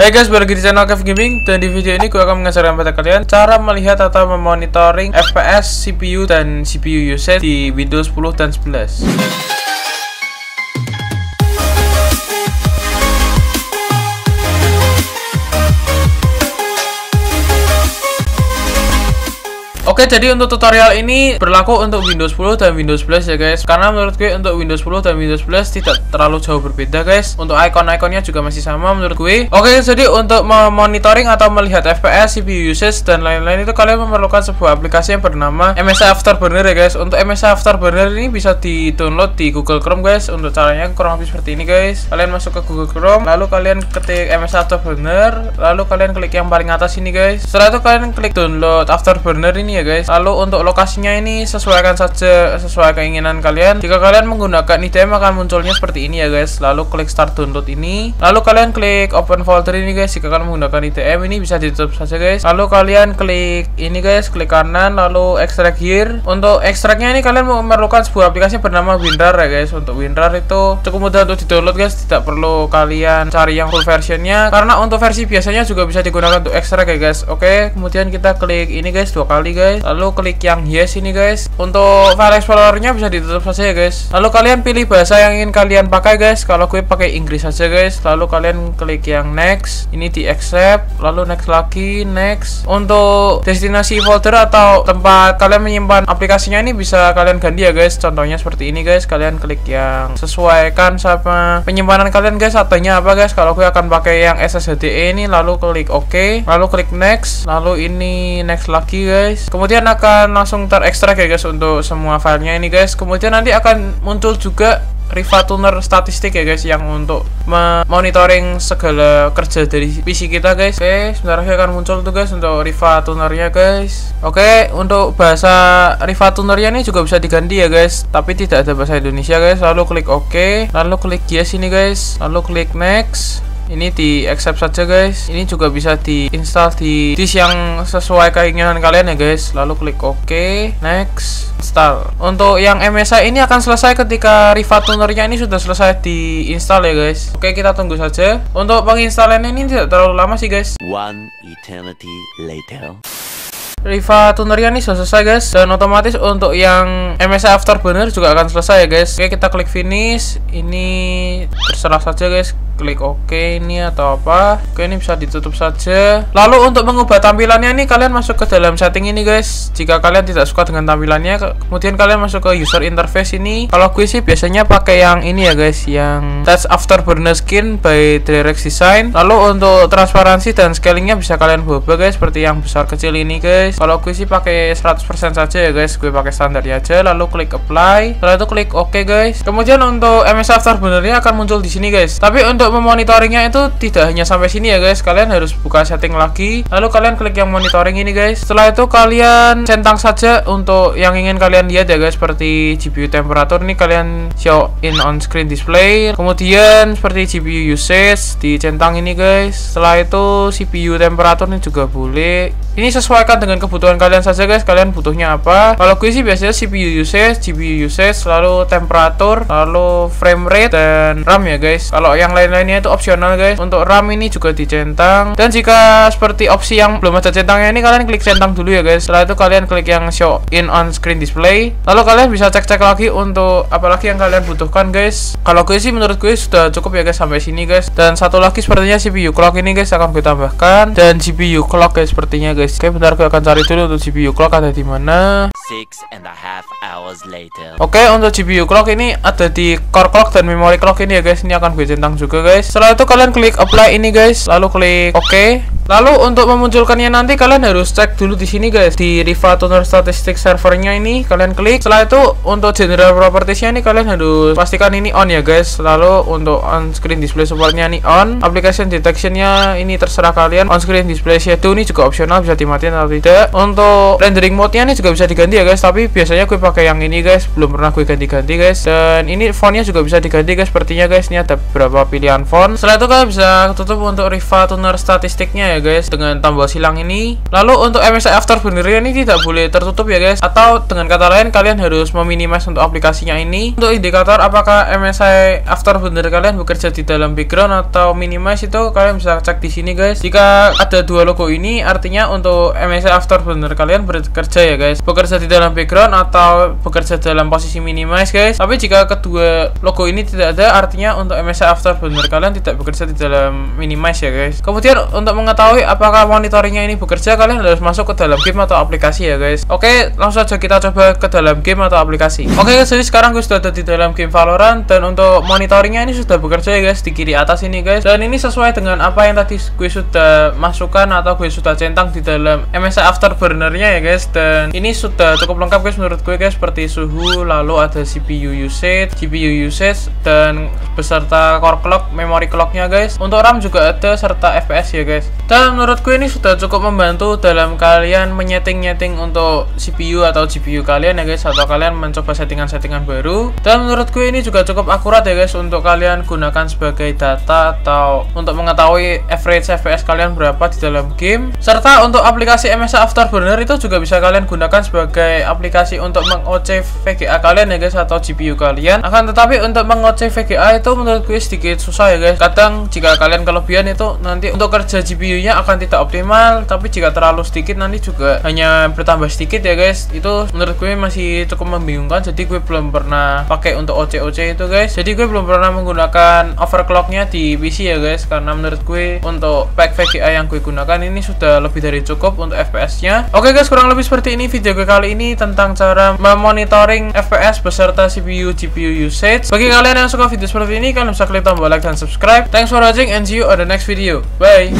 Hai guys, balik lagi di channel Kev Gaming. Dan di video ini gue akan mengajarkan pada kalian cara melihat atau memonitoring FPS, CPU, dan CPU usage di Windows 10 dan 11. Oke, jadi untuk tutorial ini berlaku untuk Windows 10 dan Windows 11 ya guys. Karena menurut gue untuk Windows 10 dan Windows 11 tidak terlalu jauh berbeda guys. Untuk icon-iconnya juga masih sama menurut gue. Oke, jadi untuk memonitoring atau melihat FPS, CPU usage, dan lain-lain itu kalian memerlukan sebuah aplikasi yang bernama MSI Afterburner ya guys. Untuk MSI Afterburner ini bisa di-download di Google Chrome guys. Untuk caranya kurang lebih seperti ini guys. Kalian masuk ke Google Chrome, lalu kalian ketik MSI Afterburner, lalu kalian klik yang paling atas ini guys. Setelah itu kalian klik download Afterburner ini ya guys. Lalu untuk lokasinya ini sesuaikan saja sesuai keinginan kalian. Jika kalian menggunakan IDM akan munculnya seperti ini ya guys. Lalu klik start download ini. Lalu kalian klik open folder ini guys. Jika kalian menggunakan IDM ini bisa ditutup saja guys. Lalu kalian klik ini guys, klik kanan lalu extract here. Untuk ekstraknya ini kalian memerlukan sebuah aplikasi bernama WinRAR ya guys. Untuk WinRAR itu cukup mudah untuk di-download guys. Tidak perlu kalian cari yang full versionnya, karena untuk versi biasanya juga bisa digunakan untuk ekstrak ya guys. Oke, kemudian kita klik ini guys 2 kali guys. Lalu klik yang yes ini guys. Untuk file explorernya bisa ditutup saja ya guys. Lalu kalian pilih bahasa yang ingin kalian pakai guys. Kalau gue pakai Inggris saja guys. Lalu kalian klik yang next. Ini di accept. Lalu next lagi, next. Untuk destinasi folder atau tempat kalian menyimpan aplikasinya ini bisa kalian ganti ya guys. Contohnya seperti ini guys. Kalian klik yang sesuaikan sama penyimpanan kalian guys. Adanya apa guys. Kalau gue akan pakai yang SSHDE ini. Lalu klik OK. Lalu klik next. Lalu ini next lagi guys. Kemudian akan langsung terekstrak ya guys untuk semua filenya ini guys. Kemudian nanti akan muncul juga Riva Tuner statistik ya guys, yang untuk monitoring segala kerja dari PC kita guys. Oke, sebentar lagi akan muncul tuh guys untuk Riva Tunernya guys. Oke, untuk bahasa Riva Tunernya ini juga bisa diganti ya guys, tapi tidak ada bahasa Indonesia guys. Lalu klik OK, lalu klik yes ini guys, lalu klik next. Ini di accept saja guys. Ini juga bisa diinstal di disk yang sesuai keinginan kalian ya guys. Lalu klik OK, next, install. Untuk yang MSI ini akan selesai ketika Riva Tunernya ini sudah selesai diinstal ya guys. Oke, kita tunggu saja. Untuk penginstalannya ini tidak terlalu lama sih guys. One eternity later. Riva Tunernya ini sudah selesai guys, dan otomatis untuk yang MSI Afterburner juga akan selesai ya guys. Oke, kita klik finish. Ini terserah saja guys, klik OK ini atau apa. Oke, ini bisa ditutup saja. Lalu untuk mengubah tampilannya ini kalian masuk ke dalam setting ini guys. Jika kalian tidak suka dengan tampilannya, kemudian kalian masuk ke user interface ini. Kalau gue sih biasanya pakai yang ini ya guys, yang Touch Afterburner Skin by Direct Design. Lalu untuk transparansi dan scalingnya bisa kalian ubah guys, seperti yang besar kecil ini guys. Kalau gue sih pakai 100% saja ya guys, gue pakai standar aja. Lalu klik apply, setelah itu klik OK guys. Kemudian untuk MSI Afterburner-nya akan muncul di sini guys. Tapi untuk memonitoringnya itu tidak hanya sampai sini ya guys, kalian harus buka setting lagi. Lalu kalian klik yang monitoring ini guys. Setelah itu kalian centang saja untuk yang ingin kalian lihat ya guys, seperti GPU temperature ini kalian show in on screen display. Kemudian seperti GPU usage dicentang ini guys. Setelah itu CPU temperature ini juga boleh. Ini sesuaikan dengan kebutuhan kalian saja guys. Kalian butuhnya apa? Kalau gue sih biasanya CPU usage, GPU usage, lalu temperatur, lalu frame rate, dan RAM ya guys. Kalau yang lain-lainnya itu opsional guys. Untuk RAM ini juga dicentang. Dan jika seperti opsi yang belum ada centangnya ini, kalian klik centang dulu ya guys. Setelah itu kalian klik yang show in on screen display. Lalu kalian bisa cek-cek lagi untuk apalagi yang kalian butuhkan guys. Kalau gue sih menurut gue sudah cukup ya guys sampai sini guys. Dan satu lagi sepertinya CPU clock ini guys akan gue tambahkan, dan GPU clock guys sepertinya guys. Oke, bentar gue akan cari dulu untuk GPU clock ada di mana. 6.5 hours later. Oke, untuk GPU clock ini ada di core clock dan memory clock ini ya guys. Ini akan gue centang juga guys. Setelah itu kalian klik apply ini guys, lalu klik OK. Lalu untuk memunculkannya nanti kalian harus cek dulu di sini guys, di Riva Tuner statistik servernya ini kalian klik. Setelah itu untuk general propertiesnya ini kalian harus pastikan ini on ya guys. Lalu untuk on screen display supportnya ini on. Application detectionnya ini terserah kalian. On screen display shadow ini juga opsional, bisa dimatiin atau tidak. Untuk rendering mode-nya ini juga bisa diganti ya guys, tapi biasanya gue pakai yang ini guys, belum pernah gue ganti-ganti guys. Dan ini fontnya juga bisa diganti guys, sepertinya guys. Ini ada beberapa pilihan font. Setelah itu kalian bisa tutup untuk Riva Tuner statistiknya ya guys, dengan tombol silang ini. Lalu untuk MSI Afterburner ini tidak boleh tertutup ya guys, atau dengan kata lain kalian harus meminimize untuk aplikasinya ini. Untuk indikator apakah MSI Afterburner kalian bekerja di dalam background atau minimize itu kalian bisa cek di sini guys. Jika ada dua logo ini artinya untuk MSI Afterburner kalian bekerja ya guys, bekerja di dalam background atau bekerja dalam posisi minimize guys. Tapi jika kedua logo ini tidak ada artinya untuk MSI Afterburner kalian tidak bekerja di dalam minimize ya guys. Kemudian untuk mengetahui apakah monitoringnya ini bekerja, kalian harus masuk ke dalam game atau aplikasi ya guys. Oke, langsung saja kita coba ke dalam game atau aplikasi. Oke guys, jadi sekarang gue sudah ada di dalam game Valorant, dan untuk monitoringnya ini sudah bekerja ya guys, di kiri atas ini guys. Dan ini sesuai dengan apa yang tadi gue sudah masukkan atau gue sudah centang di dalam MSI Afterburner-nya ya guys. Dan ini sudah cukup lengkap guys menurut gue guys, seperti suhu, lalu ada CPU usage, GPU usage, dan beserta core clock, memory clock-nya guys. Untuk RAM juga ada serta FPS ya guys. Dan menurut gue ini sudah cukup membantu dalam kalian menyeting-nyeting untuk CPU atau GPU kalian ya guys, atau kalian mencoba settingan-settingan baru. Dan menurut gue ini juga cukup akurat ya guys untuk kalian gunakan sebagai data atau untuk mengetahui average FPS kalian berapa di dalam game. Serta untuk aplikasi MSI Afterburner itu juga bisa kalian gunakan sebagai aplikasi untuk meng-OC VGA kalian ya guys, atau GPU kalian. Akan tetapi untuk meng-OC VGA itu menurut gue sedikit susah ya guys. Kadang jika kalian kelebihan itu nanti untuk kerja GPU-nya akan tidak optimal, tapi jika terlalu sedikit nanti juga hanya bertambah sedikit ya guys. Itu menurut gue masih cukup membingungkan, jadi gue belum pernah pakai untuk OC itu guys. Jadi gue belum pernah menggunakan overclocknya di PC ya guys, karena menurut gue untuk pack VGA yang gue gunakan ini sudah lebih dari cukup untuk FPS-nya. Oke guys, kurang lebih seperti ini video gue kali ini tentang cara memonitoring FPS beserta CPU GPU usage. Bagi kalian yang suka video seperti ini, kalian bisa klik tombol like dan subscribe. Thanks for watching and see you on the next video. Bye.